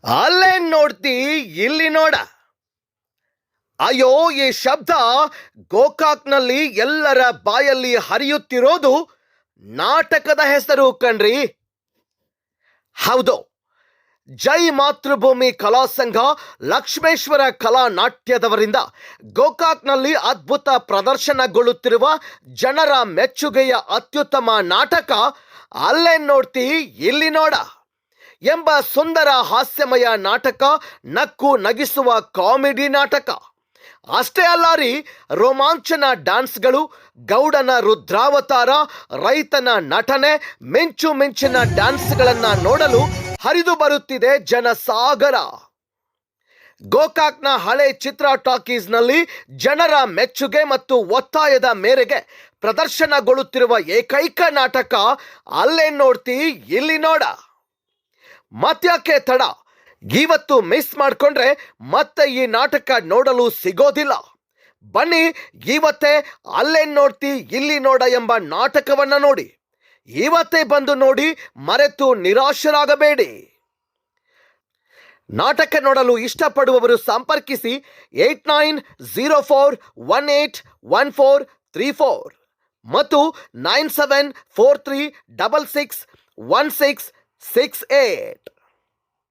ಅಲ್ಲೇನ್ ನೋಡ್ತಿ ಇಲ್ಲಿ ನೋಡ. ಅಯ್ಯೋ, ಈ ಶಬ್ದ ಗೋಕಾಕ್ನಲ್ಲಿ ಎಲ್ಲರ ಬಾಯಲ್ಲಿ ಹರಿಯುತ್ತಿರೋದು ನಾಟಕದ ಹೆಸರು ಕಣ್ರಿ. ಹೌದು, ಜೈ ಮಾತೃಭೂಮಿ ಕಲಾ ಸಂಘ ಲಕ್ಷ್ಮೇಶ್ವರ ಕಲಾ ನಾಟ್ಯದವರಿಂದ ಗೋಕಾಕ್ನಲ್ಲಿ ಅದ್ಭುತ ಪ್ರದರ್ಶನಗೊಳ್ಳುತ್ತಿರುವ ಜನರ ಮೆಚ್ಚುಗೆಯ ಅತ್ಯುತ್ತಮ ನಾಟಕ ಅಲ್ಲೇನ್ ನೋಡ್ತಿ ಇಲ್ಲಿ ನೋಡ ಎಂಬ ಸುಂದರ ಹಾಸ್ಯಮಯ ನಾಟಕ, ನಕ್ಕು ನಗಿಸುವ ಕಾಮಿಡಿ ನಾಟಕ. ಅಷ್ಟೇ ಅಲ್ಲ ರೀ, ರೋಮಾಂಚನ ಡ್ಯಾನ್ಸ್ಗಳು, ಗೌಡನ ರುದ್ರಾವತಾರ, ರೈತನ ನಟನೆ, ಮಿಂಚು ಮಿಂಚಿನ ಡ್ಯಾನ್ಸ್ಗಳನ್ನ ನೋಡಲು ಹರಿದು ಬರುತ್ತಿದೆ ಜನಸಾಗರ. ಗೋಕಾಕ್ನ ಹಳೆ ಚಿತ್ರ ಟಾಕೀಸ್ನಲ್ಲಿ ಜನರ ಮೆಚ್ಚುಗೆ ಮತ್ತು ಒತ್ತಾಯದ ಮೇರೆಗೆ ಪ್ರದರ್ಶನಗೊಳ್ಳುತ್ತಿರುವ ಏಕೈಕ ನಾಟಕ ಅಲ್ಲೇನ್ ನೋಡ್ತಿ ಇಲ್ಲಿ ನೋಡ. ಮತ್ಯಾಕೆ ತಡ? ಇವತ್ತು ಮಿಸ್ ಮಾಡಿಕೊಂಡ್ರೆ ಮತ್ತೆ ಈ ನಾಟಕ ನೋಡಲು ಸಿಗೋದಿಲ್ಲ. ಬನ್ನಿ, ಇವತ್ತೇ ಅಲ್ಲೇನ್ ನೋಡ್ತಿ ಇಲ್ಲಿ ನೋಡ ಎಂಬ ನಾಟಕವನ್ನ ನೋಡಿ. ಇವತ್ತೇ ಬಂದು ನೋಡಿ, ಮರೆತು ನಿರಾಶರಾಗಬೇಡಿ. ನಾಟಕ ನೋಡಲು ಇಷ್ಟಪಡುವವರು ಸಂಪರ್ಕಿಸಿ 8904181434 ಮತ್ತು 9743661668.